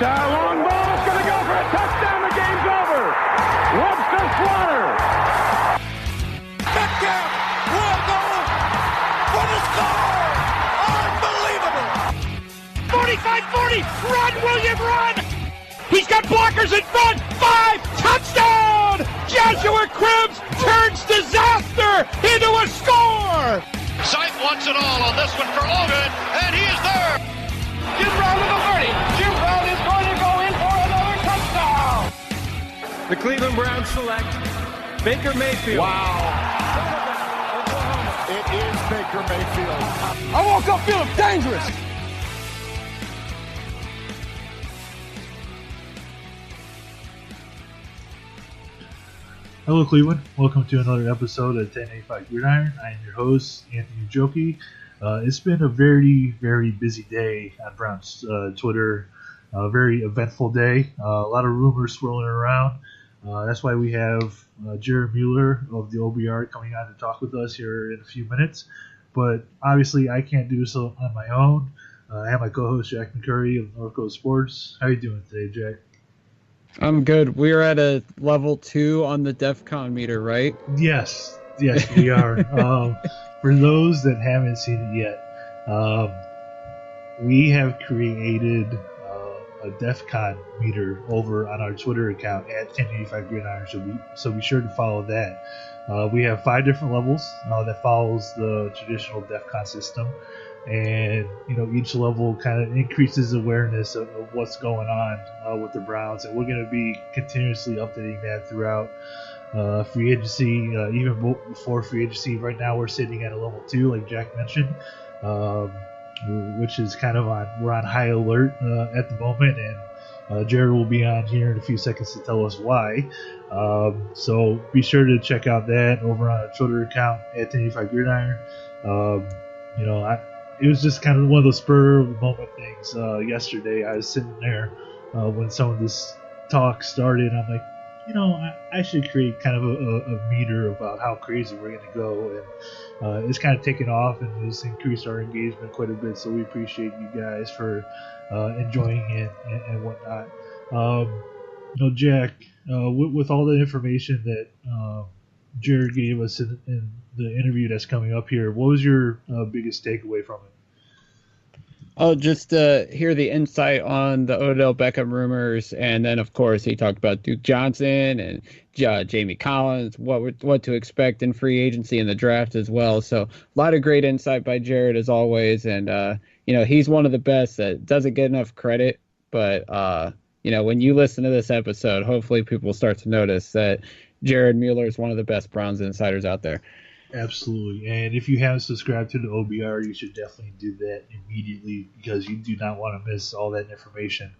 long ball. It's going to go for a touchdown. The game's over. Webster Slaughter. Beckham will go for the score. Unbelievable. 45-40. Run, William, run. He's got blockers in front. 5. Touchdown. Joshua Cribbs turns disaster into a score. Sight wants it all on this one for Logan, and he is there. Jim Brown to the 30. Jim Brown is going to go in for another touchdown. The Cleveland Browns select Baker Mayfield. Wow. It is Baker Mayfield. I woke up feeling dangerous. Hello, Cleveland. Welcome to another episode of 1085 Gridiron. I am your host, Anthony Joki. It's been a very, very busy day on Browns Twitter. A very eventful day. A lot of rumors swirling around. That's why we have Jared Mueller of the OBR coming on to talk with us here in a few minutes. But obviously, I can't do so on my own. I have my co-host, Jack McCurry of North Coast Sports. How are you doing today, Jack? I'm good. We're at a level 2 on the DEFCON meter, right? Yes, we are. For those that haven't seen it yet, we have created a DEFCON meter over on our Twitter account at 1085 Gridiron, so be sure to follow that. We have 5 different levels that follows the traditional DEFCON system. And each level kind of increases awareness of what's going on with the Browns, and we're going to be continuously updating that throughout free agency, even before free agency. Right now, we're sitting at a level 2, like Jack mentioned, which is kind of we're on high alert at the moment, and Jared will be on here in a few seconds to tell us why. So be sure to check out that over on our Twitter account at 1085 Gridiron. It was just kind of one of those spur of the moment things. Yesterday, I was sitting there when some of this talk started. I'm like, I should create kind of a meter about how crazy we're going to go. And it's kind of taken off and it's increased our engagement quite a bit. So we appreciate you guys for enjoying it and whatnot. Jack, with all the information that Jared gave us in the interview that's coming up here, what was your biggest takeaway from it? Oh, just to hear the insight on the Odell Beckham rumors, and then of course he talked about Duke Johnson and Jamie Collins, what to expect in free agency and the draft as well. So a lot of great insight by Jared as always, and he's one of the best that doesn't get enough credit, but when you listen to this episode, hopefully people will start to notice that Jared Mueller is one of the best Browns insiders out there. Absolutely. And if you haven't subscribed to the OBR, you should definitely do that immediately because you do not want to miss all that information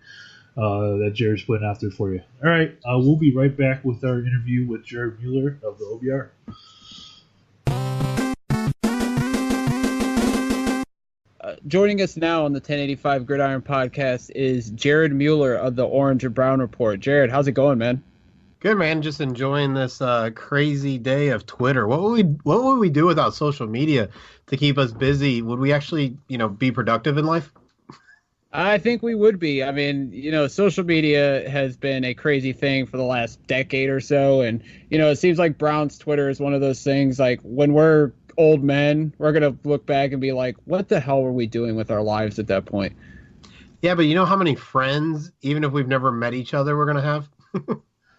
that Jared's putting out there for you. All right. We'll be right back with our interview with Jared Mueller of the OBR. Joining us now on the 1085 Gridiron podcast is Jared Mueller of the Orange and Brown Report. Jared, how's it going, man? Good, man. Just enjoying this crazy day of Twitter. What would we do without social media to keep us busy? Would we actually, be productive in life? I think we would be. I mean, social media has been a crazy thing for the last decade or so. And, it seems like Brown's Twitter is one of those things like when we're old men, we're going to look back and be like, what the hell were we doing with our lives at that point? Yeah, but you know how many friends, even if we've never met each other, we're going to have?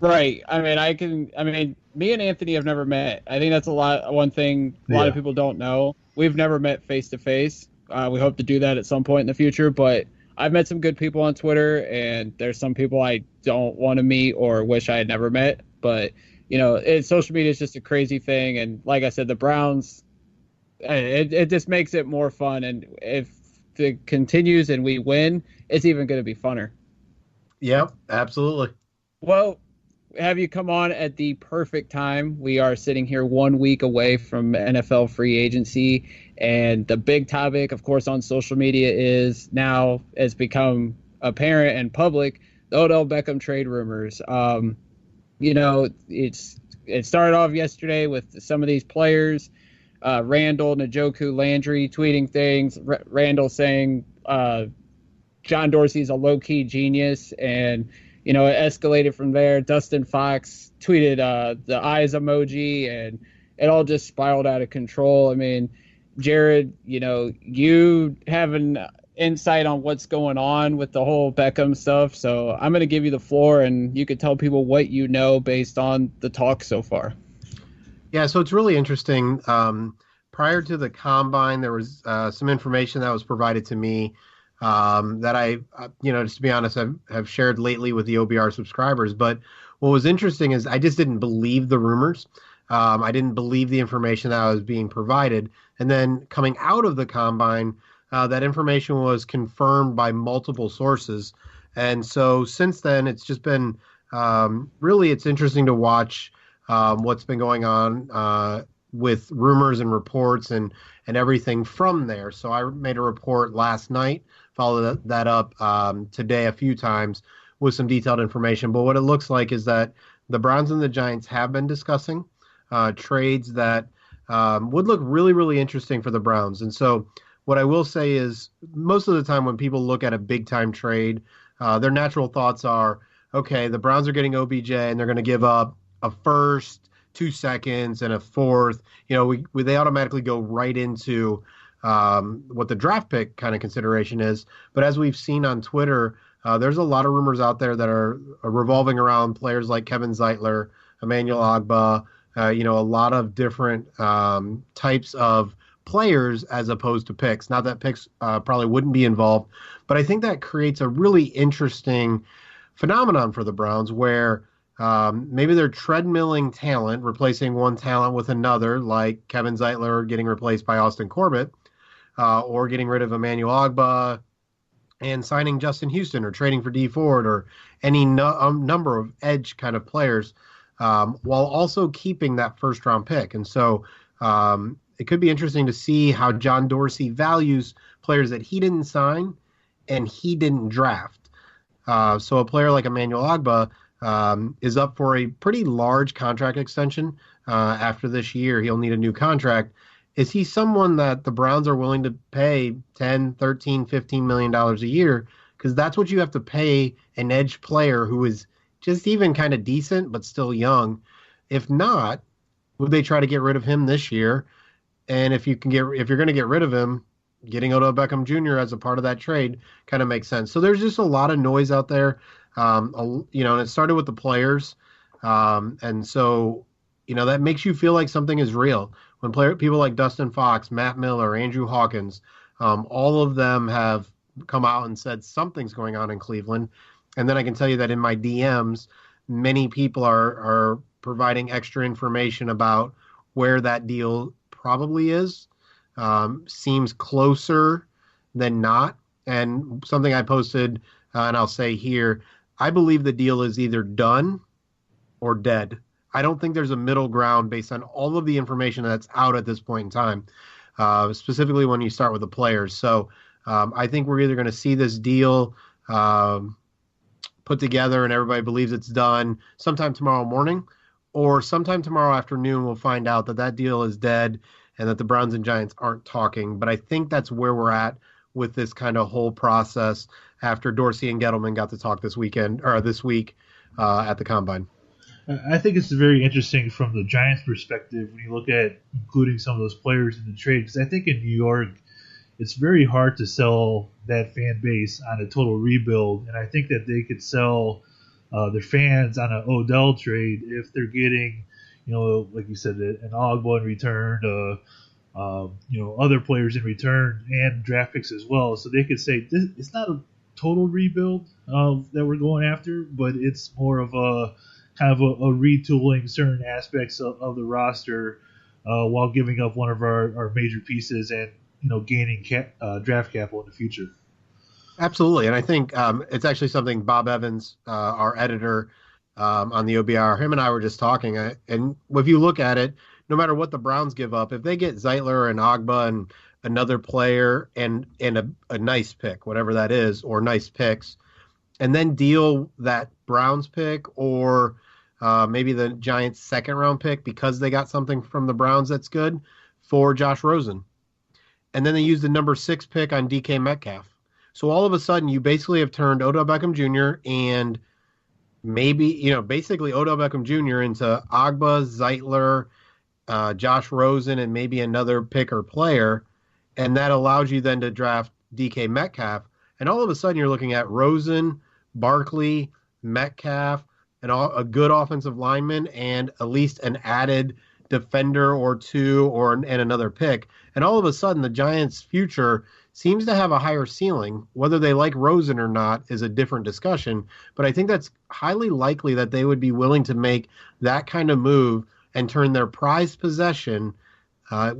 Right. Me and Anthony have never met. I think that's one thing a lot of people don't know. We've never met face to face. We hope to do that at some point in the future, but I've met some good people on Twitter, and there's some people I don't want to meet or wish I had never met. But, social media is just a crazy thing. And like I said, the Browns, it just makes it more fun. And if it continues and we win, it's even going to be funner. Yep, absolutely. Well, have you come on at the perfect time. We are sitting here 1 week away from NFL free agency, and the big topic, of course, on social media has become apparent and public, the Odell Beckham trade rumors. It started off yesterday with some of these players, Randall, Njoku, Landry tweeting things, Randall saying John Dorsey's a low-key genius, and it escalated from there. Dustin Fox tweeted the eyes emoji, and it all just spiraled out of control. I mean, Jared, you have an insight on what's going on with the whole Beckham stuff, so I'm going to give you the floor, and you could tell people what you know based on the talk so far. Yeah, so it's really interesting. Prior to the combine, there was some information that was provided to me that I, just to be honest, have shared lately with the OBR subscribers. But what was interesting is I just didn't believe the rumors. I didn't believe the information that was being provided. And then coming out of the combine, that information was confirmed by multiple sources. And so since then, it's just been really, it's interesting to watch what's been going on with rumors and reports and everything from there. So I made a report last night, followed that up today a few times with some detailed information. But what it looks like is that the Browns and the Giants have been discussing trades that would look really, really interesting for the Browns. And so what I will say is most of the time when people look at a big-time trade, their natural thoughts are, okay, the Browns are getting OBJ and they're going to give up a first, 2 seconds, and a fourth. They automatically go right into what the draft pick kind of consideration is. But as we've seen on Twitter, there's a lot of rumors out there that are revolving around players like Kevin Zeitler, Emmanuel Ogbah, a lot of different types of players as opposed to picks. Not that picks probably wouldn't be involved, but I think that creates a really interesting phenomenon for the Browns where maybe they're treadmilling talent, replacing one talent with another, like Kevin Zeitler getting replaced by Austin Corbett, or getting rid of Emmanuel Ogbah and signing Justin Houston, or trading for Dee Ford, or any number of edge kind of players, while also keeping that first-round pick. And so it could be interesting to see how John Dorsey values players that he didn't sign and he didn't draft. So a player like Emmanuel Ogbah is up for a pretty large contract extension after this year. He'll need a new contract. Is he someone that the Browns are willing to pay $10, $13, $15 million a year? Because that's what you have to pay an edge player who is just even kind of decent but still young. If not, would they try to get rid of him this year? And if you're going to get rid of him, getting Odell Beckham Jr. as a part of that trade kind of makes sense. So there's just a lot of noise out there. And it started with the players. And so, that makes you feel like something is real. When people like Dustin Fox, Matt Miller, Andrew Hawkins, all of them have come out and said something's going on in Cleveland. And then I can tell you that in my DMs, many people are providing extra information about where that deal probably is. Seems closer than not. And something I posted, and I'll say here, I believe the deal is either done or dead. I don't think there's a middle ground based on all of the information that's out at this point in time, specifically when you start with the players. So I think we're either going to see this deal put together and everybody believes it's done sometime tomorrow morning, or sometime tomorrow afternoon we'll find out that deal is dead and that the Browns and Giants aren't talking. But I think that's where we're at with this kind of whole process after Dorsey and Gettleman got to talk this week at the Combine. I think it's very interesting from the Giants' perspective when you look at including some of those players in the trade, because I think in New York it's very hard to sell that fan base on a total rebuild, and I think that they could sell their fans on an Odell trade if they're getting, like you said, an Ogbah in return, other players in return, and draft picks as well. So they could say it's not a total rebuild that we're going after, but it's more of a kind of a retooling certain aspects of the roster while giving up one of our major pieces and gaining draft capital in the future. Absolutely, and I think it's actually something Bob Evans, our editor on the OBR, him and I were just talking, and if you look at it, no matter what the Browns give up, if they get Zeitler and Ogbah and another player and a nice pick, whatever that is, or nice picks, and then deal that Browns pick or maybe the Giants' second-round pick because they got something from the Browns that's good for Josh Rosen. And then they use the number 6 pick on DK Metcalf. So all of a sudden, you basically have turned Odell Beckham Jr. and maybe, basically Odell Beckham Jr. into Agba, Zeitler, Josh Rosen, and maybe another pick or player. And that allows you then to draft DK Metcalf. And all of a sudden, you're looking at Rosen, Barkley, Metcalf, and a good offensive lineman, and at least an added defender or two and another pick. And all of a sudden, the Giants' future seems to have a higher ceiling. Whether they like Rosen or not is a different discussion. But I think that's highly likely that they would be willing to make that kind of move and turn their prized possession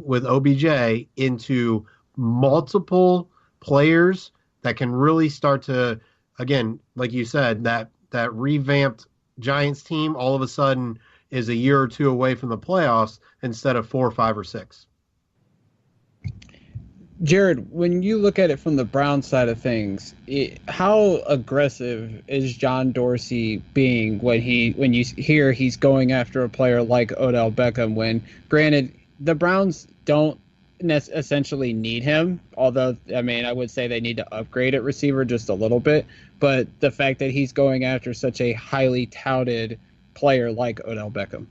with OBJ into multiple players that can really start to, again, like you said, that revamped Giants team all of a sudden is a year or two away from the playoffs instead of 4, 5, or 6. Jared, when you look at it from the Browns side of things, how aggressive is John Dorsey being when you hear he's going after a player like Odell Beckham, when, granted, the Browns don't essentially need him, although, I mean, I would say they need to upgrade at receiver just a little bit, but the fact that he's going after such a highly touted player like Odell Beckham.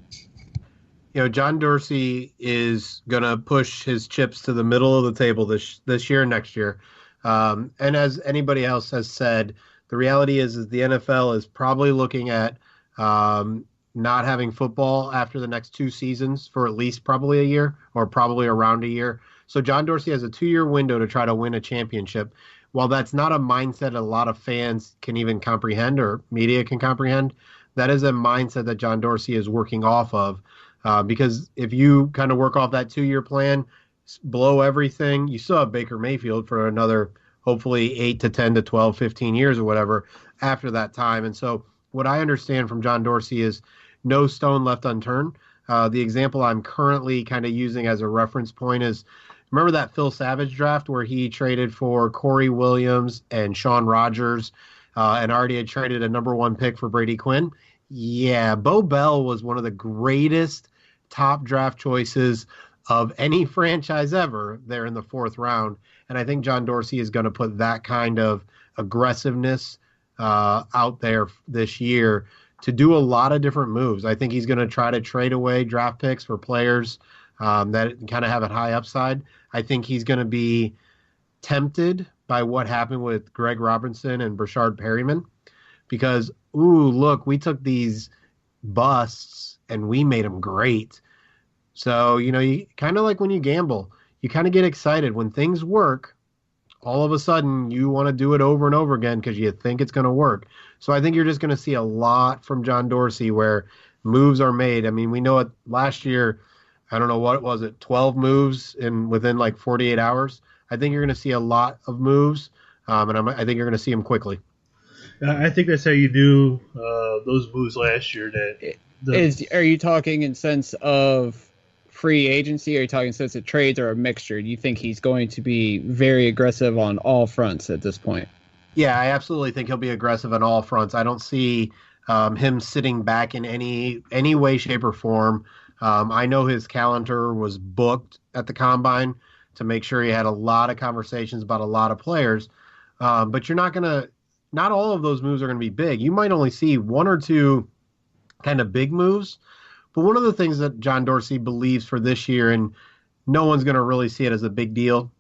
John Dorsey is going to push his chips to the middle of the table this year and next year. And as anybody else has said, the reality is the NFL is probably looking at not having football after the next 2 seasons for at least probably a year, or probably around a year. So John Dorsey has a 2-year window to try to win a championship. While that's not a mindset a lot of fans can even comprehend or media can comprehend, that is a mindset that John Dorsey is working off of. Because if you kind of work off that 2-year plan, blow everything, you still have Baker Mayfield for another, hopefully 8 to 10 to 12, 15 years or whatever after that time. And so what I understand from John Dorsey is no stone left unturned. The example I'm currently kind of using as a reference point is, remember that Phil Savage draft where he traded for Corey Williams and Shawn Rogers and already had traded a number 1 pick for Brady Quinn? Yeah, Bo Bell was one of the greatest top draft choices of any franchise ever there in the 4th round. And I think John Dorsey is going to put that kind of aggressiveness out there this year to do a lot of different moves. I think he's going to try to trade away draft picks for players that kind of have a high upside. I think he's going to be tempted by what happened with Greg Robinson and Brashard Perryman, because, look, we took these busts and we made them great. So, you kind of like when you gamble, you kind of get excited when things work. All of a sudden, you want to do it over and over again because you think it's going to work. So I think you're just going to see a lot from John Dorsey where moves are made. I mean, we know it last year, I don't know, what was it, 12 moves within like 48 hours. I think you're going to see a lot of moves, and I think you're going to see them quickly. I think that's how you do those moves last year. Are you talking in sense of free agency, or are you talking in sense of trades, or a mixture? Do you think he's going to be very aggressive on all fronts at this point? Yeah, I absolutely think he'll be aggressive on all fronts. I don't see him sitting back in any way, shape, or form. I know his calendar was booked at the Combine to make sure he had a lot of conversations about a lot of players. But you're not all of those moves are going to be big. You might only see 1 or 2 kind of big moves. But one of the things that John Dorsey believes for this year, and no one's going to really see it as a big deal,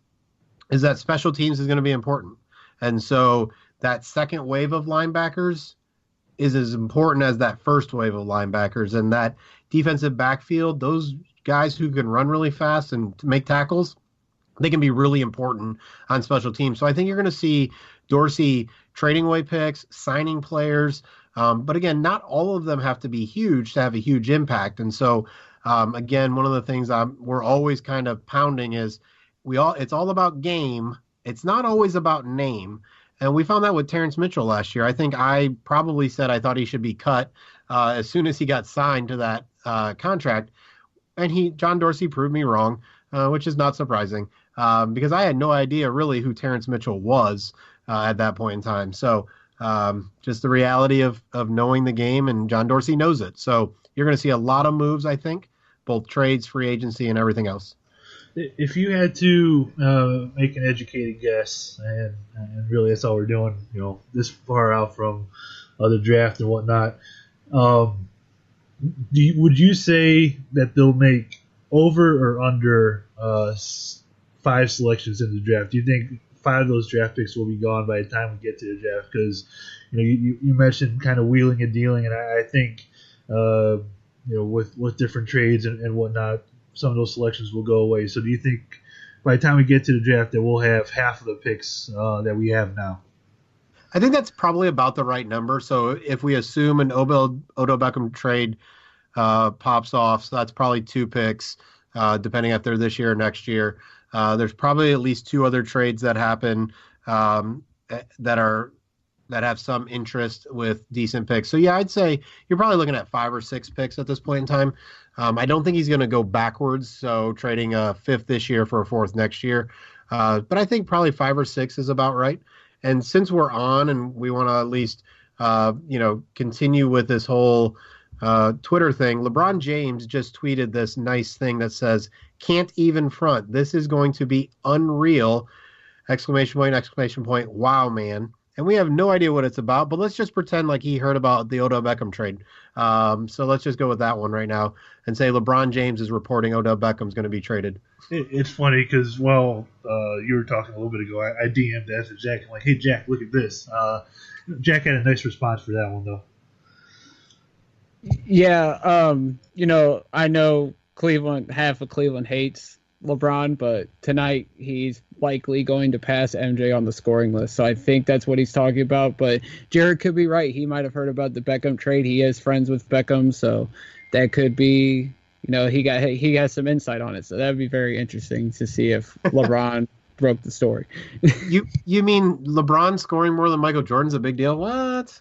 is that special teams is going to be important. And so that second wave of linebackers is as important as that first wave of linebackers. And that defensive backfield, those guys who can run really fast and make tackles, they can be really important on special teams. So I think you're going to see Dorsey trading away picks, signing players. But again, not all of them have to be huge to have a huge impact. And so, again, one of the things we're always kind of pounding is it's all about game. It's not always about name. And we found that with Terrence Mitchell last year. I think I probably said I thought he should be cut as soon as he got signed to that contract. And John Dorsey proved me wrong, which is not surprising because I had no idea really who Terrence Mitchell was at that point in time. So just the reality of knowing the game, and John Dorsey knows it. So you're going to see a lot of moves, I think, both trades, free agency, and everything else. If you had to make an educated guess, and really that's all we're doing, this far out from the draft and whatnot, would you say that they'll make over or under 5 selections in the draft? Do you think 5 of those draft picks will be gone by the time we get to the draft? Because you mentioned kind of wheeling and dealing, and I think with different trades and whatnot, some of those selections will go away. So do you think by the time we get to the draft that we'll have half of the picks that we have now? I think that's probably about the right number. So if we assume an Odell Beckham trade pops off, so that's probably 2 picks, depending if they're this year or next year. There's probably at least 2 other trades that happen that have some interest with decent picks. So yeah, I'd say you're probably looking at 5 or 6 picks at this point in time. I don't think he's going to go backwards, so trading a 5th this year for a 4th next year. But I think probably 5 or 6 is about right. And since we're on and we want to at least continue with this whole Twitter thing, LeBron James just tweeted this nice thing that says, "Can't even front. This is going to be unreal!" ! Wow, man. And we have no idea what it's about, but let's just pretend like he heard about the Odell Beckham trade. So let's just go with that one right now and say LeBron James is reporting Odell Beckham's going to be traded. It's funny because, you were talking a little bit ago. I DM'd that to Jack. I'm like, hey, Jack, look at this. Jack had a nice response for that one, though. Yeah, I know half of Cleveland hates LeBron, but tonight he's likely going to pass MJ on the scoring list. So I think that's what he's talking about. But Jared could be right. He might have heard about the Beckham trade. He is friends with Beckham, so that could be, he has some insight on it. So that would be very interesting to see if LeBron broke the story. You mean LeBron scoring more than Michael Jordan's a big deal? What?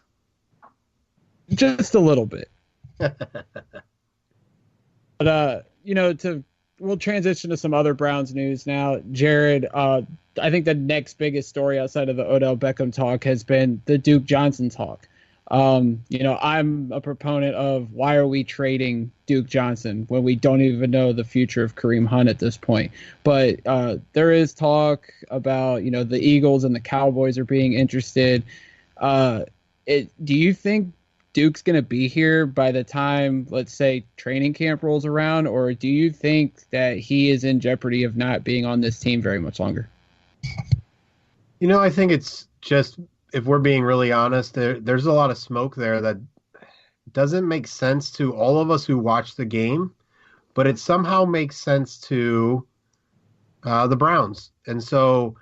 Just a little bit. But we'll transition to some other Browns news now. Jared, I think the next biggest story outside of the Odell Beckham talk has been the Duke Johnson talk. I'm a proponent of, why are we trading Duke Johnson when we don't even know the future of Kareem Hunt at this point? But there is talk about, the Eagles and the Cowboys are being interested. Do you think Duke's going to be here by the time, let's say, training camp rolls around, or do you think that he is in jeopardy of not being on this team very much longer? I think it's just, if we're being really honest, there's a lot of smoke there that doesn't make sense to all of us who watch the game, but it somehow makes sense to the Browns. And so,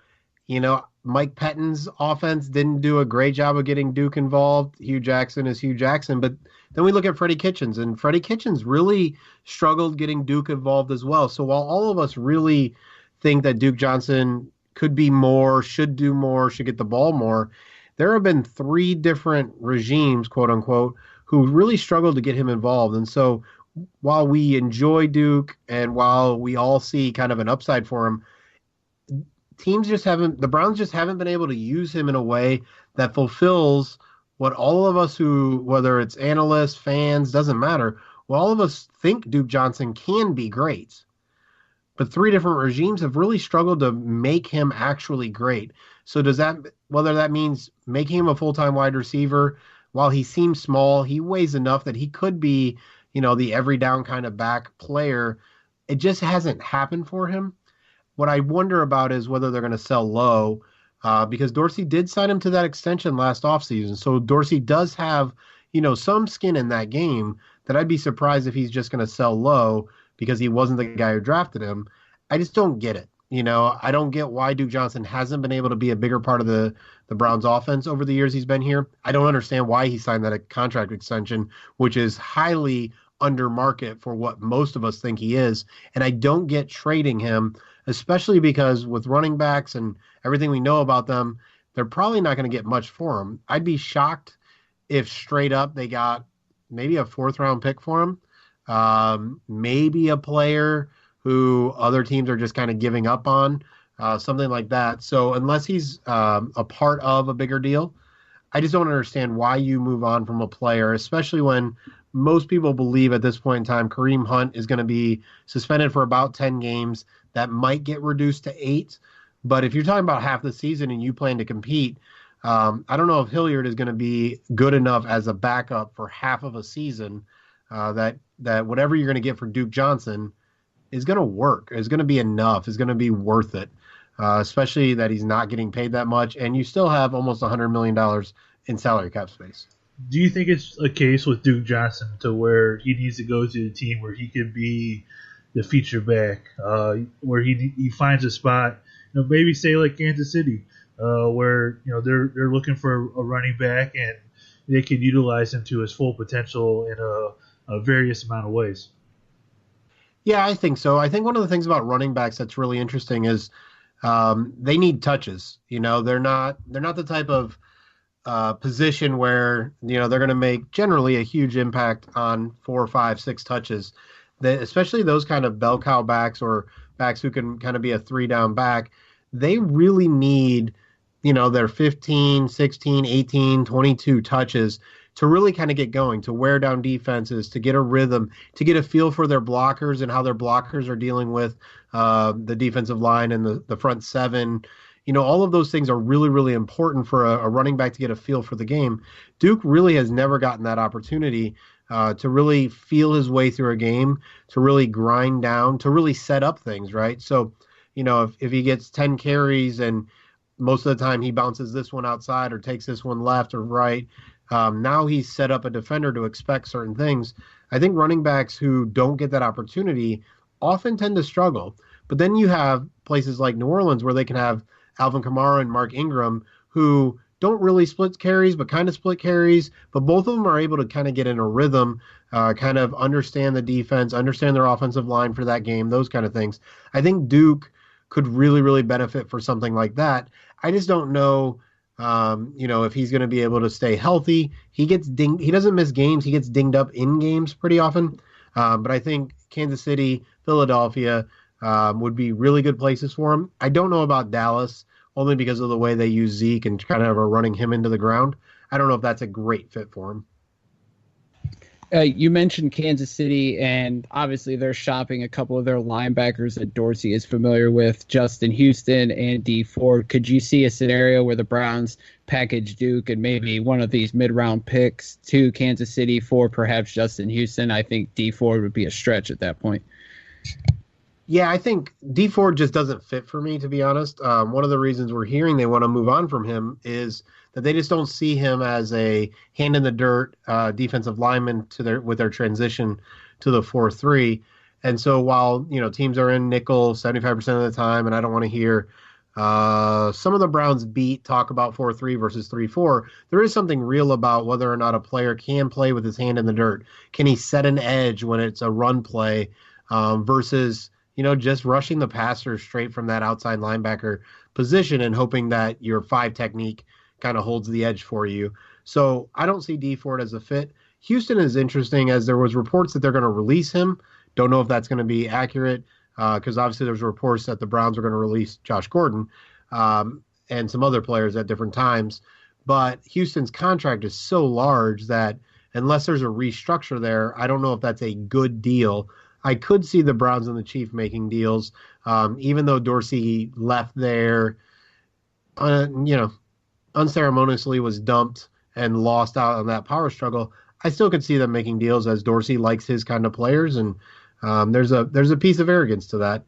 Mike Pettine's offense didn't do a great job of getting Duke involved. Hugh Jackson is Hugh Jackson. But then we look at Freddie Kitchens, and Freddie Kitchens really struggled getting Duke involved as well. So while all of us really think that Duke Johnson could be more, should do more, should get the ball more, there have been 3 different regimes, quote unquote, who really struggled to get him involved. And so while we enjoy Duke and while we all see kind of an upside for him, the Browns just haven't been able to use him in a way that fulfills what all of us who, whether it's analysts, fans, doesn't matter, well, all of us think Duke Johnson can be great. But 3 different regimes have really struggled to make him actually great. So whether that means making him a full-time wide receiver, while he seems small, he weighs enough that he could be, the every down kind of back player. It just hasn't happened for him. What I wonder about is whether they're going to sell low, because Dorsey did sign him to that extension last offseason. So Dorsey does have, some skin in that game, that I'd be surprised if he's just going to sell low because he wasn't the guy who drafted him. I just don't get it. I don't get why Duke Johnson hasn't been able to be a bigger part of the Browns offense over the years he's been here. I don't understand why he signed that contract extension, which is highly under market for what most of us think he is. And I don't get trading him, especially because with running backs and everything we know about them, they're probably not going to get much for him. I'd be shocked if straight up they got maybe a 4th-round pick for him, maybe a player who other teams are just kind of giving up on, something like that. So unless he's a part of a bigger deal, I just don't understand why you move on from a player, especially when most people believe at this point in time Kareem Hunt is going to be suspended for about 10 games. That might get reduced to 8. But if you're talking about half the season and you plan to compete, I don't know if Hilliard is going to be good enough as a backup for half of a season that whatever you're going to get for Duke Johnson is going to work, is going to be enough, is going to be worth it, especially that he's not getting paid that much, and you still have almost $100 million in salary cap space. Do you think it's a case with Duke Johnson to where he needs to go to a team where he can be the feature back, where he finds a spot, maybe say like Kansas City, where they're looking for a running back and they can utilize him to his full potential in a various amount of ways? Yeah, I think so. I think one of the things about running backs that's really interesting is they need touches. They're not the type of position where they're going to make generally a huge impact on 4, 5, 6 touches. Especially those kind of bell cow backs or backs who can kind of be a 3-down back, they really need their 15, 16, 18, 22 touches to really kind of get going, to wear down defenses, to get a rhythm, to get a feel for their blockers and how their blockers are dealing with the defensive line and the front 7. All of those things are really, really important for a running back to get a feel for the game. Duke really has never gotten that opportunity to really feel his way through a game, to really grind down, to really set up things, right? So, if he gets 10 carries and most of the time he bounces this one outside or takes this one left or right, now he's set up a defender to expect certain things. I think running backs who don't get that opportunity often tend to struggle. But then you have places like New Orleans where they can have Alvin Kamara and Mark Ingram who don't really split carries, but kind of split carries. But both of them are able to kind of get in a rhythm, kind of understand the defense, understand their offensive line for that game, those kind of things. I think Duke could really, really benefit for something like that. I just don't know, if he's going to be able to stay healthy. He gets dinged. He doesn't miss games. He gets dinged up in games pretty often. But I think Kansas City, Philadelphia would be really good places for him. I don't know about Dallas, only because of the way they use Zeke and kind of are running him into the ground. I don't know if that's a great fit for him. You mentioned Kansas City, and obviously they're shopping a couple of their linebackers that Dorsey is familiar with, Justin Houston and Dee Ford. Could you see a scenario where the Browns package Duke and maybe one of these mid-round picks to Kansas City for perhaps Justin Houston? I think Dee Ford would be a stretch at that point. Yeah, I think Dee Ford just doesn't fit for me, to be honest. One of the reasons we're hearing they want to move on from him is that they just don't see him as a hand-in-the-dirt defensive lineman with their transition to the 4-3. And so while teams are in nickel 75% of the time, and I don't want to hear some of the Browns talk about 4-3 versus 3-4, there is something real about whether or not a player can play with his hand in the dirt. Can he set an edge when it's a run play versus just rushing the passer straight from that outside linebacker position and hoping that your 5 technique kind of holds the edge for you. So I don't see Dee Ford as a fit. Houston is interesting, as there was reports that they're going to release him. Don't know if that's going to be accurate because obviously there's reports that the Browns are going to release Josh Gordon and some other players at different times. But Houston's contract is so large that unless there's a restructure there, I don't know if that's a good deal. I could see the Browns and the Chiefs making deals, even though Dorsey left there, unceremoniously was dumped and lost out on that power struggle. I still could see them making deals as Dorsey likes his kind of players, and there's a piece of arrogance to that.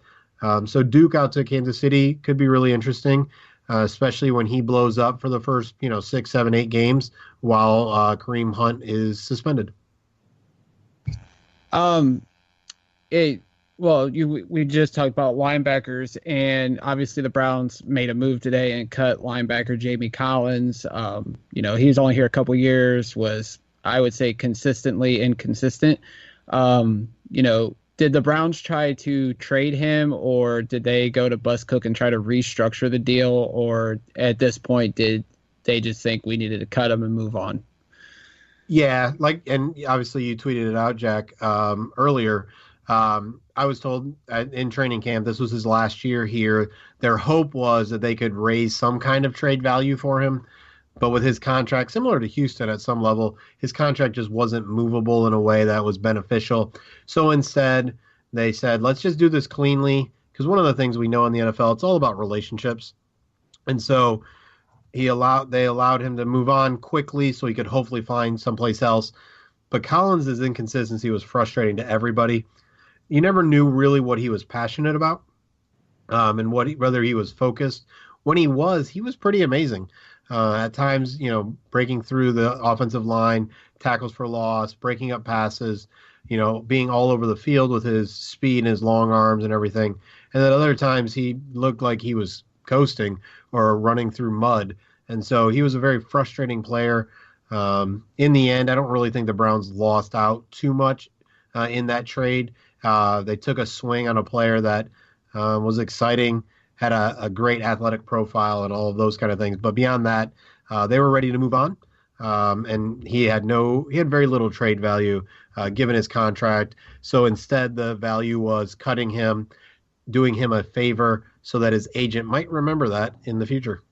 So Duke out to Kansas City could be really interesting, especially when he blows up for the first 6, 7, 8 games while Kareem Hunt is suspended. We just talked about linebackers, and obviously the Browns made a move today and cut linebacker Jamie Collins. He was only here a couple years, was, I would say, consistently inconsistent. Did the Browns try to trade him, or did they go to Bus Cook and try to restructure the deal, or at this point did they just think we needed to cut him and move on? Yeah, and obviously you tweeted it out, Jack, earlier. I was told in training camp this was his last year here. Their hope was that they could raise some kind of trade value for him, But with his contract, similar to Houston at some level, his contract just wasn't movable in a way that was beneficial. So instead, they said, let's just do this cleanly. Because one of the things we know in the NFL, it's all about relationships. And so they allowed him to move on quickly so he could hopefully find someplace else. But Collins' inconsistency was frustrating to everybody. You never knew really what he was passionate about and whether he was focused. When he was pretty amazing. At times, breaking through the offensive line, tackles for loss, breaking up passes, being all over the field with his speed and his long arms and everything. And then other times he looked like he was coasting or running through mud. And so he was a very frustrating player. In the end, I don't really think the Browns lost out too much in that trade. They took a swing on a player that was exciting, had a great athletic profile and all of those kind of things. But beyond that, they were ready to move on. And he had very little trade value given his contract. So instead, the value was cutting him, doing him a favor so that his agent might remember that in the future.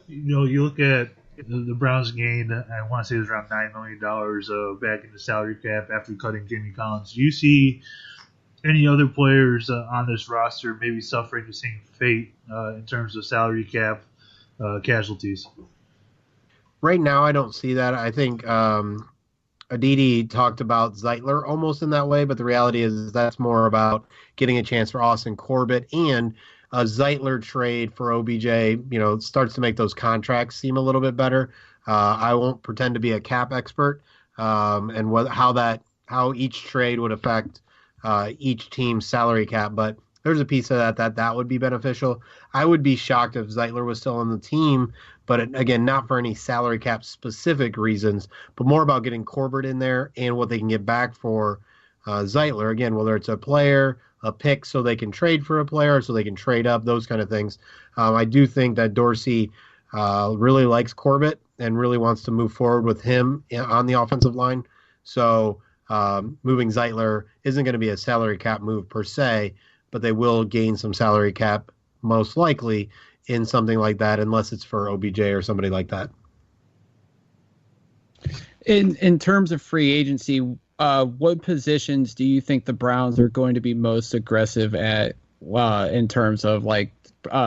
You look at the Browns gained, I want to say it was around $9 million back in the salary cap after cutting Jamie Collins. Do you see any other players on this roster maybe suffering the same fate in terms of salary cap casualties? Right now, I don't see that. I think Aditi talked about Zeitler almost in that way, but the reality is that's more about getting a chance for Austin Corbett, and a Zeitler trade for OBJ, starts to make those contracts seem a little bit better. I won't pretend to be a cap expert and how each trade would affect each team's salary cap, but there's a piece of that would be beneficial. I would be shocked if Zeitler was still on the team, but again, not for any salary cap specific reasons, but more about getting Corbett in there and what they can get back for Zeitler. Again, whether it's a player, a pick so they can trade for a player, so they can trade up, those kind of things. I do think that Dorsey really likes Corbett and really wants to move forward with him on the offensive line. So moving Zeitler isn't going to be a salary cap move per se, but they will gain some salary cap most likely in something like that, unless it's for OBJ or somebody like that. In terms of free agency, what positions do you think the Browns are going to be most aggressive at in terms of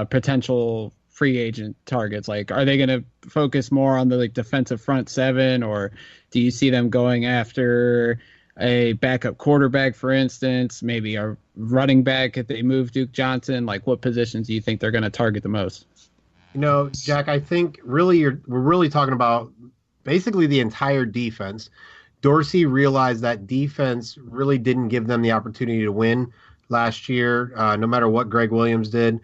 potential free agent targets? Like, are they going to focus more on the defensive front seven, or do you see them going after a backup quarterback, for instance, maybe a running back if they move Duke Johnson? What positions do you think they're going to target the most? Jack, I think really we're really talking about basically the entire defense. Dorsey realized that defense really didn't give them the opportunity to win last year, no matter what Greg Williams did.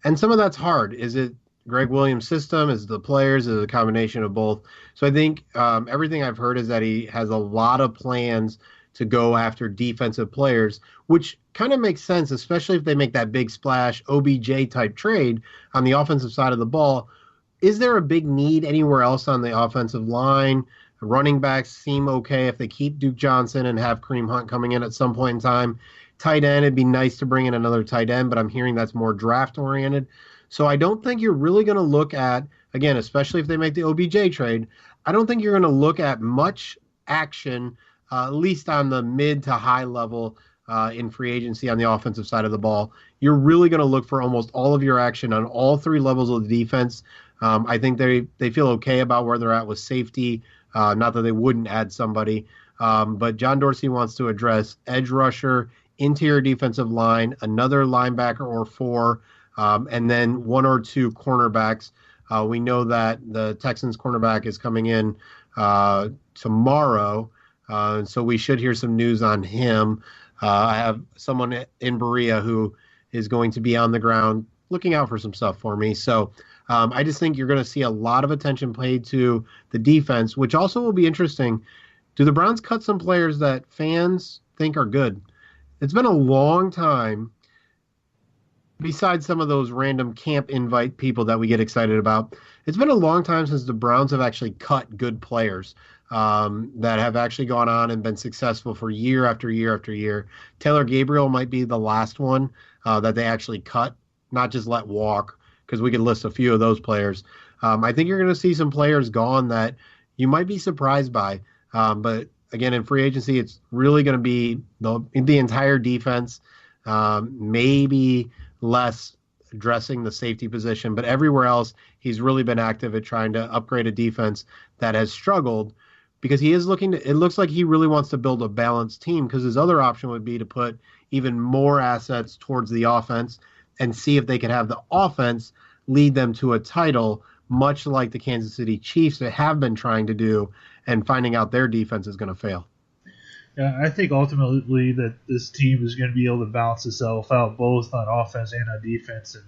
And some of that's hard. Is it Greg Williams' system? Is it the players? Is it a combination of both? So I think everything I've heard is that he has a lot of plans to go after defensive players, which kind of makes sense, especially if they make that big splash OBJ type trade on the offensive side of the ball. Is there a big need anywhere else on the offensive line? Running backs seem okay if they keep Duke Johnson and have Kareem Hunt coming in at some point in time. Tight end, it'd be nice to bring in another tight end, but I'm hearing that's more draft oriented. So I don't think you're really going to look at, again, especially if they make the OBJ trade, I don't think you're going to look at much action, at least on the mid to high level in free agency on the offensive side of the ball. You're really going to look for almost all of your action on all three levels of the defense. I think they feel okay about where they're at with safety. Not that they wouldn't add somebody, but John Dorsey wants to address edge rusher, interior defensive line, another linebacker or four, and then one or two cornerbacks. We know that the Texans cornerback is coming in tomorrow, so we should hear some news on him. I have someone in Berea who is going to be on the ground looking out for some stuff for me. So I just think you're going to see a lot of attention paid to the defense, which also will be interesting. Do the Browns cut some players that fans think are good? It's been a long time, besides some of those random camp invite people that we get excited about. It's been a long time since the Browns have actually cut good players that have actually gone on and been successful for year after year after year. Taylor Gabriel might be the last one that they actually cut, not just let walk, because we could list a few of those players. I think you're going to see some players gone that you might be surprised by. But again, in free agency, it's really going to be the entire defense, maybe less addressing the safety position, but everywhere else, he's really been active at trying to upgrade a defense that has struggled, because he is it looks like he really wants to build a balanced team, because his other option would be to put even more assets towards the offense and see if they could have the offense lead them to a title, much like the Kansas City Chiefs that have been trying to do, and finding out their defense is going to fail. Yeah, I think ultimately that this team is going to be able to balance itself out both on offense and on defense. And,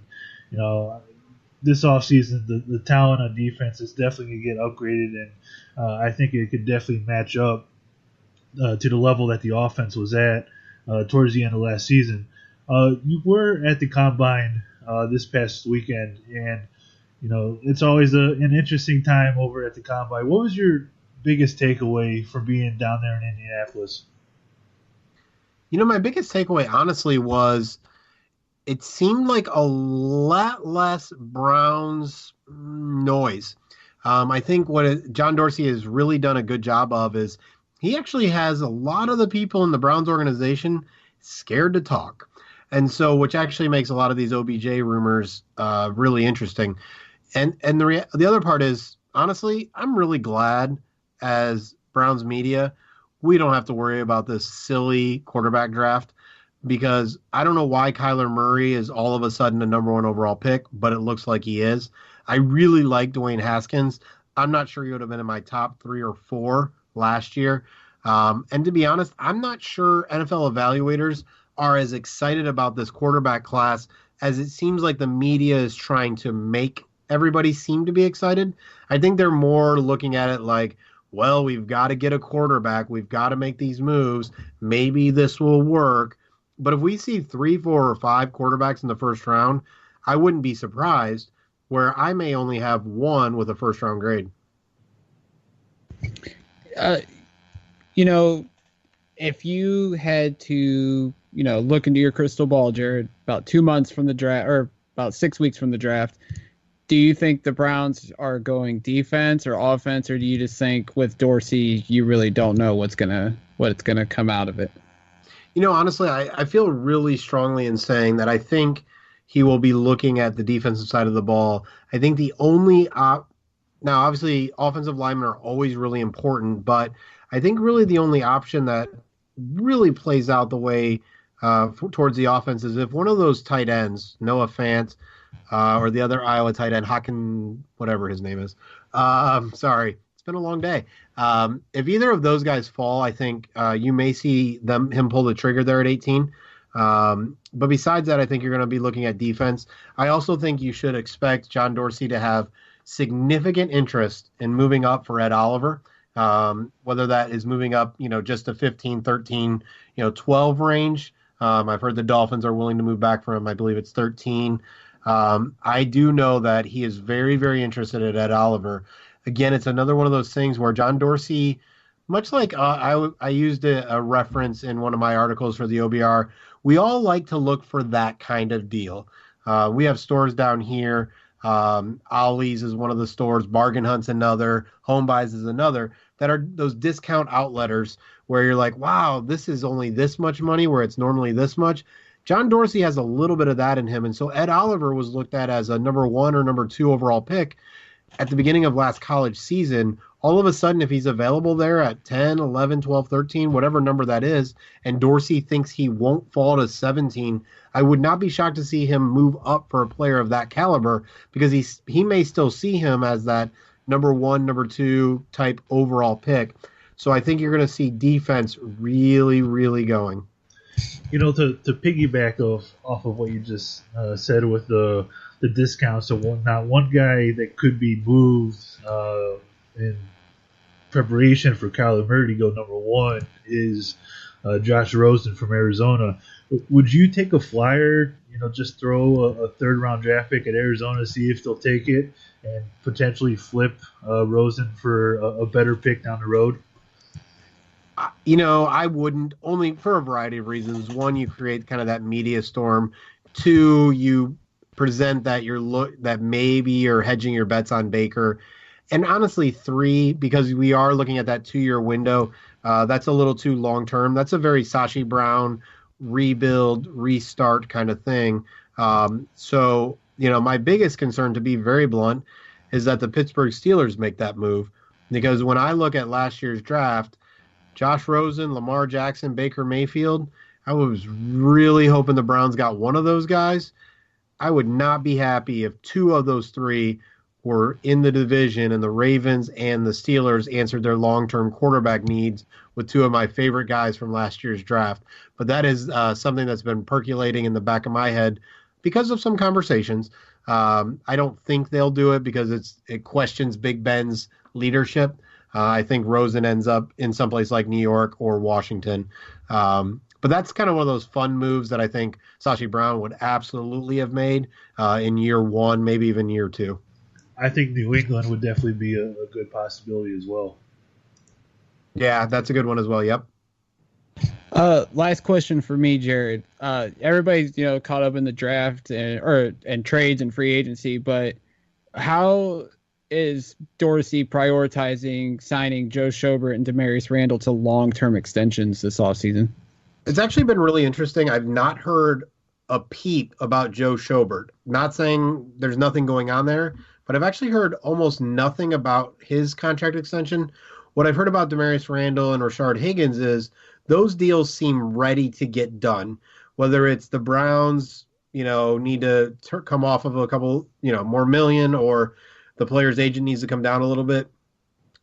this offseason, the talent on defense is definitely going to get upgraded, and I think it could definitely match up to the level that the offense was at towards the end of last season. You were at the Combine this past weekend, and it's always an interesting time over at the Combine. What was your biggest takeaway from being down there in Indianapolis? My biggest takeaway, honestly, was it seemed like a lot less Browns noise. I think what John Dorsey has really done a good job of is he actually has a lot of the people in the Browns organization scared to talk. And so, which actually makes a lot of these OBJ rumors really interesting. And the other part is, honestly, I'm really glad as Browns media, we don't have to worry about this silly quarterback draft, because I don't know why Kyler Murray is all of a sudden a number 1 overall pick, but it looks like he is. I really like Dwayne Haskins. I'm not sure he would have been in my top 3 or 4 last year. And to be honest, I'm not sure NFL evaluators are as excited about this quarterback class as it seems like the media is trying to make everybody seem to be excited. I think they're more looking at it like, well, we've got to get a quarterback. We've got to make these moves. Maybe this will work. But if we see 3, 4, or 5 quarterbacks in the first round, I wouldn't be surprised, where I may only have 1 with a first-round grade. If you had to, look into your crystal ball, Jared, about 2 months from the draft, or about 6 weeks from the draft, do you think the Browns are going defense or offense, or do you just think with Dorsey you really don't know what's gonna come out of it? Honestly, I feel really strongly in saying that I think he will be looking at the defensive side of the ball. I think the only now, obviously, offensive linemen are always really important, but I think really the only option that really plays out the way towards the offense is if one of those tight ends, Noah Fant, or the other Iowa tight end, Haken, whatever his name is. Sorry, it's been a long day. If either of those guys fall, I think you may see him pull the trigger there at 18. But besides that, I think you're going to be looking at defense. I also think you should expect John Dorsey to have significant interest in moving up for Ed Oliver, whether that is moving up, just to 15, 13, 12 range. I've heard the Dolphins are willing to move back for him. I believe it's 13. I do know that he is very, very interested in Ed Oliver. Again, it's another one of those things where John Dorsey, much like I used a reference in one of my articles for the OBR, we all like to look for that kind of deal. We have stores down here. Ollie's is one of the stores. Bargain Hunt's another. Home Buys is another. That are those discount outletters where you're like, wow, this is only this much money where it's normally this much. John Dorsey has a little bit of that in him. And so Ed Oliver was looked at as a number 1 or number 2 overall pick at the beginning of last college season. All of a sudden, if he's available there at 10, 11, 12, 13, whatever number that is, and Dorsey thinks he won't fall to 17, I would not be shocked to see him move up for a player of that caliber, because he may still see him as that number 1, number 2 type overall pick. So I think you're going to see defense really, really going. To piggyback off of what you just said with the discounts, so one guy that could be moved in preparation for Kyler Murray to go number 1 is Josh Rosen from Arizona. Would you take a flyer, just throw a third-round draft pick at Arizona, see if they'll take it, and potentially flip Rosen for a better pick down the road? I wouldn't, only for a variety of reasons. One, you create kind of that media storm. 2, present that that maybe you're hedging your bets on Baker. And honestly, 3, because we are looking at that 2-year window, that's a little too long term. That's a very Sashi Brown rebuild, restart kind of thing. So, my biggest concern, to be very blunt, is that the Pittsburgh Steelers make that move. Because when I look at last year's draft, Josh Rosen, Lamar Jackson, Baker Mayfield, I was really hoping the Browns got one of those guys. I would not be happy if 2 of those 3 were in the division and the Ravens and the Steelers answered their long-term quarterback needs with 2 of my favorite guys from last year's draft. But that is something that's been percolating in the back of my head because of some conversations. I don't think they'll do it because it questions Big Ben's leadership. I think Rosen ends up in someplace like New York or Washington. But that's kind of one of those fun moves that I think Sashi Brown would absolutely have made in year 1, maybe even year 2. I think New England would definitely be a good possibility as well. Yeah, that's a good one as well. Yep. Last question for me, Jared. Everybody's caught up in the draft and trades and free agency, but how is Dorsey prioritizing signing Joe Schobert and Demarius Randall to long-term extensions this offseason? It's actually been really interesting. I've not heard a peep about Joe Schobert. Not saying there's nothing going on there, but I've actually heard almost nothing about his contract extension. What I've heard about Demarius Randall and Rashard Higgins is those deals seem ready to get done, whether it's the Browns, need to come off of a couple, more million, or the player's agent needs to come down a little bit.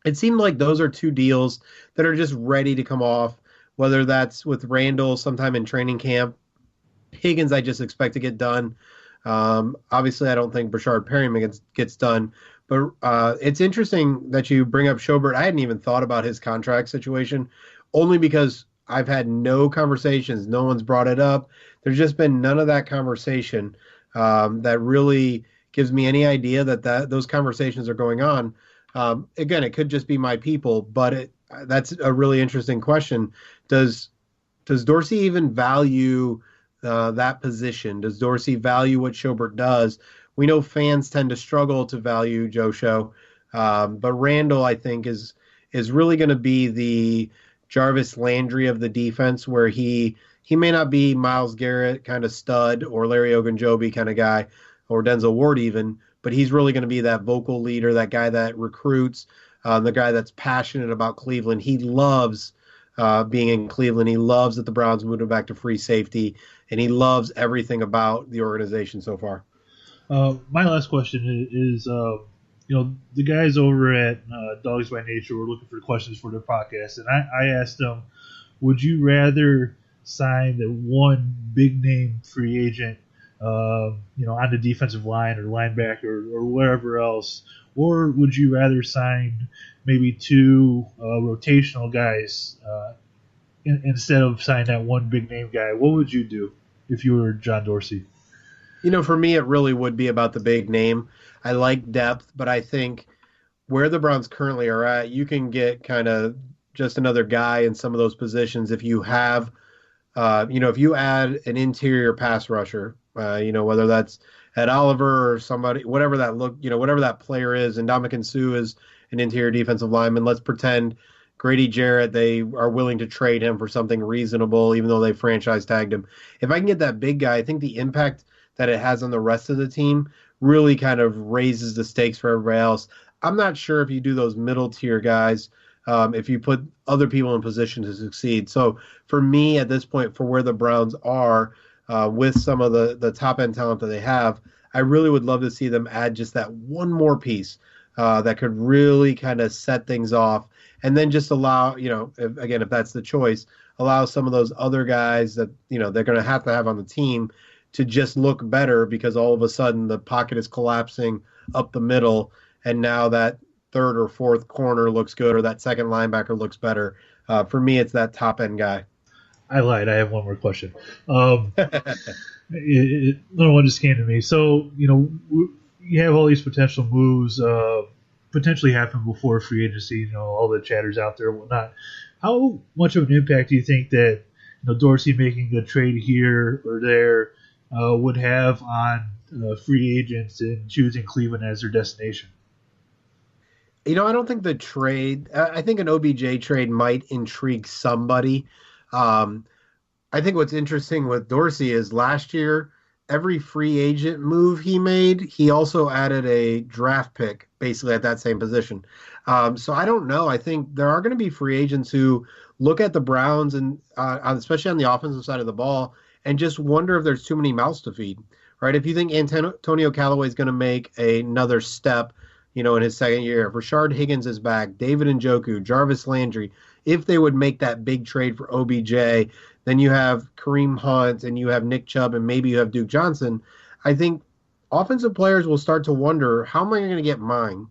It seemed like those are 2 deals that are just ready to come off, whether that's with Randall sometime in training camp. Higgins, I just expect to get done. Obviously, I don't think Brashard Perryman gets done. But it's interesting that you bring up Schobert. I hadn't even thought about his contract situation, only because I've had no conversations. No one's brought it up. There's just been none of that conversation that really gives me any idea that those conversations are going on. Again, it could just be my people, but that's a really interesting question. Does Dorsey even value that position? Does Dorsey value what Schobert does? We know fans tend to struggle to value Joe Show, but Randall, I think, is really going to be the Jarvis Landry of the defense, where he may not be Myles Garrett kind of stud or Larry Ogunjobi kind of guy or Denzel Ward even, but he's really going to be that vocal leader, that guy that recruits, the guy that's passionate about Cleveland. He loves being in Cleveland. He loves that the Browns moved him back to free safety, and he loves everything about the organization so far. My last question is, the guys over at Dogs by Nature were looking for questions for their podcast, and I asked them, would you rather sign the one big name free agent, on the defensive line or linebacker or wherever else, or would you rather sign maybe 2 rotational guys instead of signing that one big name guy? What would you do if you were John Dorsey? For me, it really would be about the big name. I like depth, but I think where the Browns currently are at, you can get kind of just another guy in some of those positions if you have, if you add an interior pass rusher, whether that's Ed Oliver or somebody, whatever that player is, and Ndamukong Suh is an interior defensive lineman. Let's pretend Grady Jarrett, they are willing to trade him for something reasonable, even though they franchise tagged him. If I can get that big guy, I think the impact that it has on the rest of the team really kind of raises the stakes for everybody else. I'm not sure if you do those middle tier guys, if you put other people in position to succeed. So for me at this point, for where the Browns are with some of the top end talent that they have, I really would love to see them add just that one more piece that could really kind of set things off, and then just allow, if that's the choice, allow some of those other guys that, they're going to have on the team to just look better, because all of a sudden the pocket is collapsing up the middle, and now that 3rd or 4th corner looks good, or that second linebacker looks better. For me, it's that top end guy. I lied. I have one more question. Another one just came to me. So, you have all these potential moves potentially happen before free agency, all the chatters out there and whatnot. How much of an impact do you think that Dorsey making a trade here or there would have on free agents and choosing Cleveland as their destination? I don't think the trade. I think an OBJ trade might intrigue somebody. I think what's interesting with Dorsey is last year, every free agent move he made, he also added a draft pick basically at that same position. So I don't know. I think there are going to be free agents who look at the Browns and especially on the offensive side of the ball and just wonder if there's too many mouths to feed, right? If you think Antonio Callaway is going to make another step, in his second year, if Rashard Higgins is back, David Njoku, Jarvis Landry, if they would make that big trade for OBJ, then you have Kareem Hunt and you have Nick Chubb and maybe you have Duke Johnson. I think offensive players will start to wonder, how am I going to get mine?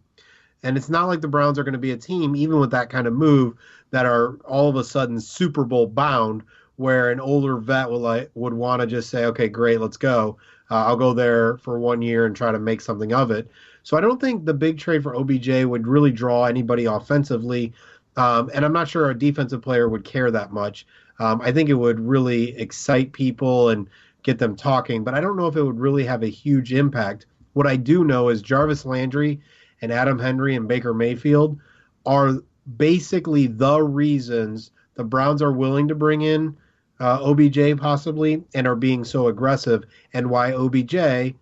And it's not like the Browns are going to be a team, even with that kind of move, that are all of a sudden Super Bowl bound, where an older vet would want to just say, okay, great, let's go. I'll go there for 1 year and try to make something of it. So I don't think the big trade for OBJ would really draw anybody offensively. And I'm not sure a defensive player would care that much. I think it would really excite people and get them talking, but I don't know if it would really have a huge impact. What I do know is Jarvis Landry and Adam Henry and Baker Mayfield are basically the reasons the Browns are willing to bring in OBJ possibly and are being so aggressive, and why OBJ,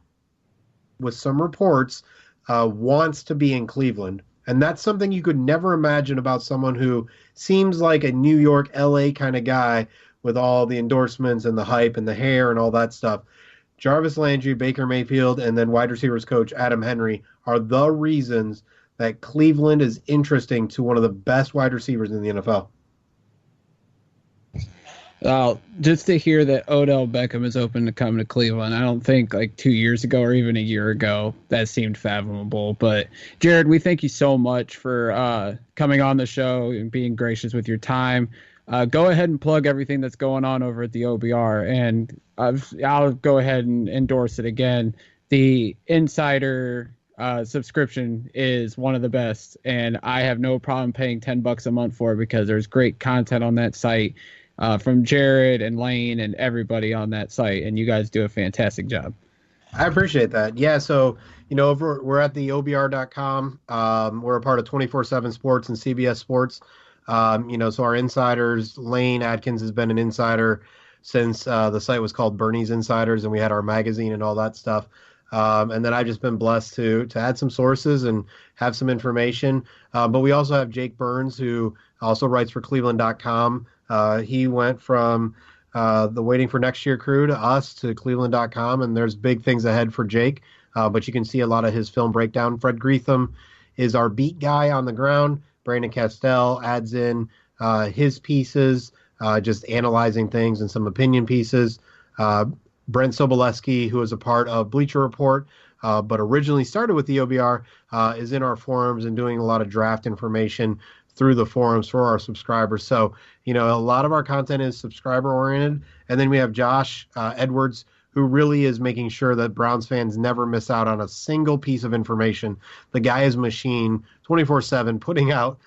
with some reports, wants to be in Cleveland. And that's something you could never imagine about someone who seems like a New York, LA kind of guy with all the endorsements and the hype and the hair and all that stuff. Jarvis Landry, Baker Mayfield, and then wide receivers coach Adam Henry are the reasons that Cleveland is interesting to one of the best wide receivers in the NFL. Just to hear that Odell Beckham is open to come to Cleveland, I don't think like 2 years ago or even a year ago that seemed fathomable. But Jared, we thank you so much for coming on the show and being gracious with your time. Go ahead and plug everything that's going on over at the OBR, and I'll go ahead and endorse it again. The Insider subscription is one of the best, and I have no problem paying $10 a month for it because there's great content on that site. From Jared and Lane and everybody on that site, and you guys do a fantastic job. I appreciate that. Yeah, so, we're at the OBR.com. We're a part of 24/7 Sports and CBS Sports. So our insiders, Lane Atkins has been an insider since the site was called Bernie's Insiders, and we had our magazine and all that stuff. And then I've just been blessed to add some sources and have some information. But we also have Jake Burns, who also writes for Cleveland.com. He went from the Waiting for Next Year crew to us to Cleveland.com, and there's big things ahead for Jake. But you can see a lot of his film breakdown. Fred Greetham is our beat guy on the ground. Brandon Castell adds in his pieces, just analyzing things and some opinion pieces. Brent Sobolewski, who is a part of Bleacher Report, but originally started with the OBR, is in our forums and doing a lot of draft information through the forums for our subscribers. So, a lot of our content is subscriber oriented. And then we have Josh Edwards, who really is making sure that Browns fans never miss out on a single piece of information. The guy is machine 24/7, putting out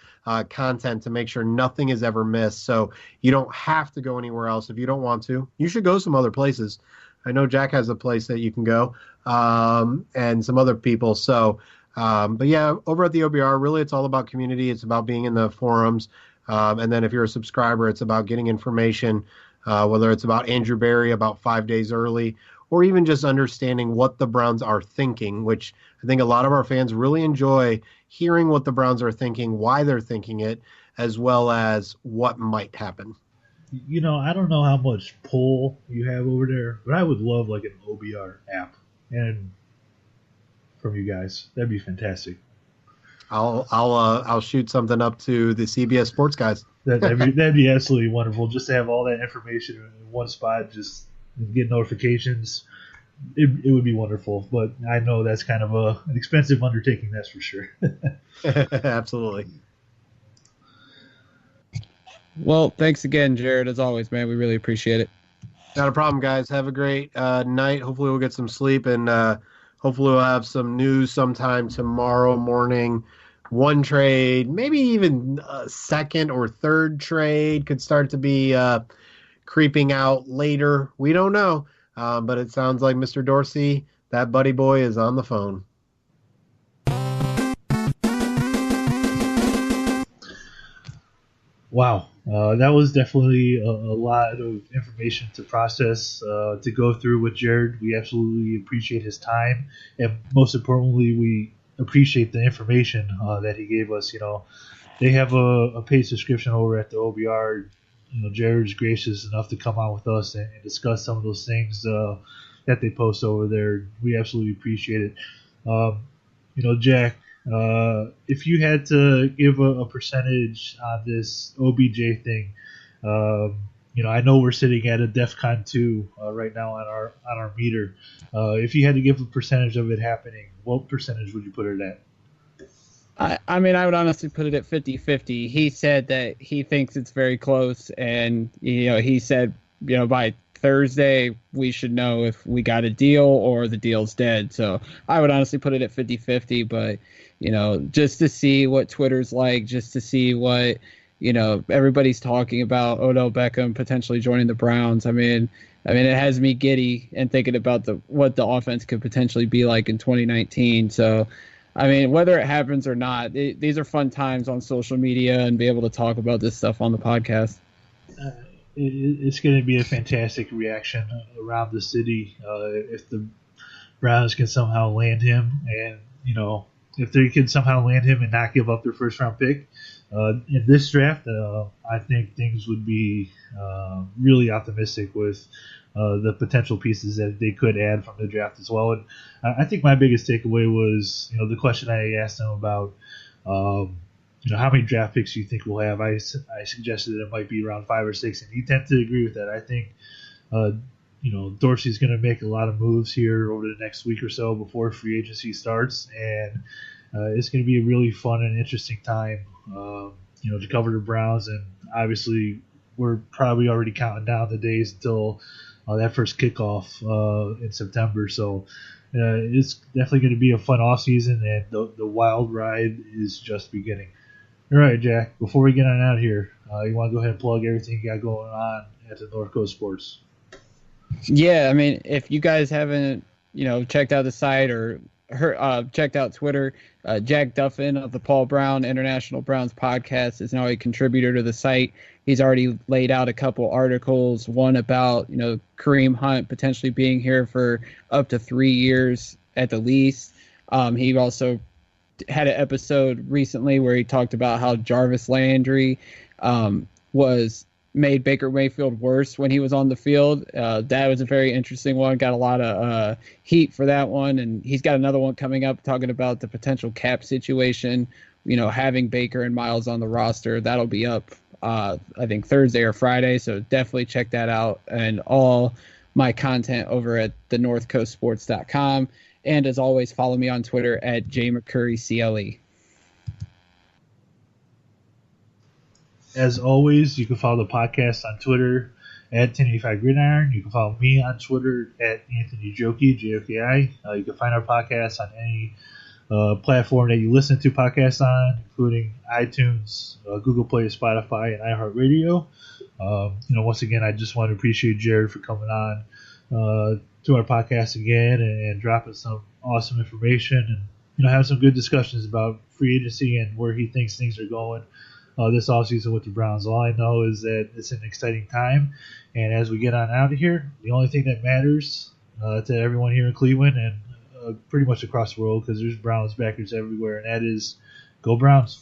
content to make sure nothing is ever missed. So you don't have to go anywhere else if you don't want to. You should go some other places. I know Jack has a place that you can go, and some other people. So, but yeah, over at the OBR, really it's all about community. It's about being in the forums. And then if you're a subscriber, it's about getting information, whether it's about Andrew Berry about 5 days early, or even just understanding what the Browns are thinking, which I think a lot of our fans really enjoy hearing what the Browns are thinking, why they're thinking it, as well as what might happen. I don't know how much pull you have over there, but I would love like an OBR app and from you guys. That'd be fantastic. I'll shoot something up to the CBS Sports guys. That'd be absolutely wonderful. Just to have all that information in one spot, just get notifications. It would be wonderful, but I know that's kind of an expensive undertaking, that's for sure. Absolutely. Well, thanks again, Jared, as always, man. We really appreciate it. Not a problem, guys. Have a great night. Hopefully we'll get some sleep, and hopefully we'll have some news sometime tomorrow morning. One trade, maybe even a second or third trade could start to be creeping out later. We don't know, but it sounds like Mr. Dorsey That buddy boy is on the phone. Wow, that was definitely a lot of information to process, to go through with Jared. We absolutely appreciate his time, and most importantly, we appreciate the information that he gave us. They have a paid subscription over at the OBR. Jared's gracious enough to come on with us and discuss some of those things that they post over there. We absolutely appreciate it. Jack, if you had to give a percentage on this OBJ thing, I know we're sitting at a DEFCON 2 right now on our meter. If you had to give a percentage of it happening, what percentage would you put it at? I mean, I would honestly put it at 50-50. He said that he thinks it's very close, and he said, by Thursday we should know if we got a deal or the deal's dead. So I would honestly put it at 50-50, but just to see what Twitter's like, just to see what everybody's talking about Odell Beckham potentially joining the Browns. I mean, it has me giddy and thinking about what the offense could potentially be like in 2019. So, I mean, whether it happens or not, these are fun times on social media and be able to talk about this stuff on the podcast. It's going to be a fantastic reaction around the city if the Browns can somehow land him, and if they can somehow land him and not give up their first round pick in this draft. I think things would be really optimistic with the potential pieces that they could add from the draft as well. And I think my biggest takeaway was the question I asked them about how many draft picks do you think we'll have. I suggested that it might be around 5 or 6, and he tended to agree with that. I think Dorsey's going to make a lot of moves here over the next week or so before free agency starts, and it's going to be a really fun and interesting time to cover the Browns. And obviously we're probably already counting down the days until that first kickoff in September. So it's definitely going to be a fun offseason, and the wild ride is just beginning. All right, Jack, before we get on out here, you want to go ahead and plug everything you got going on at the North Coast Sports? Yeah, I mean, if you guys haven't, checked out the site or checked out Twitter, Jack Duffin of the Paul Brown International Browns podcast is now a contributor to the site. He's already laid out a couple articles, one about, Kareem Hunt potentially being here for up to 3 years at the least. He also had an episode recently where he talked about how Jarvis Landry made Baker Mayfield worse when he was on the field. That was a very interesting one. Got a lot of heat for that one. And he's got another one coming up talking about the potential cap situation, having Baker and Miles on the roster. That'll be up, I think, Thursday or Friday. So definitely check that out. And all my content over at thenorthcoastsports.com. And as always, follow me on Twitter at JMcCurryCLE. As always, you can follow the podcast on Twitter at 1085 Gridiron. You can follow me on Twitter at Anthony Joki, Joki. You can find our podcast on any platform that you listen to podcasts on, including iTunes, Google Play, Spotify, and iHeartRadio. Once again, I just want to appreciate Jared for coming on to our podcast again and dropping some awesome information and have some good discussions about free agency and where he thinks things are going this offseason with the Browns. All I know is that it's an exciting time, and as we get on out of here, the only thing that matters to everyone here in Cleveland and pretty much across the world, because there's Browns backers everywhere, and that is go Browns.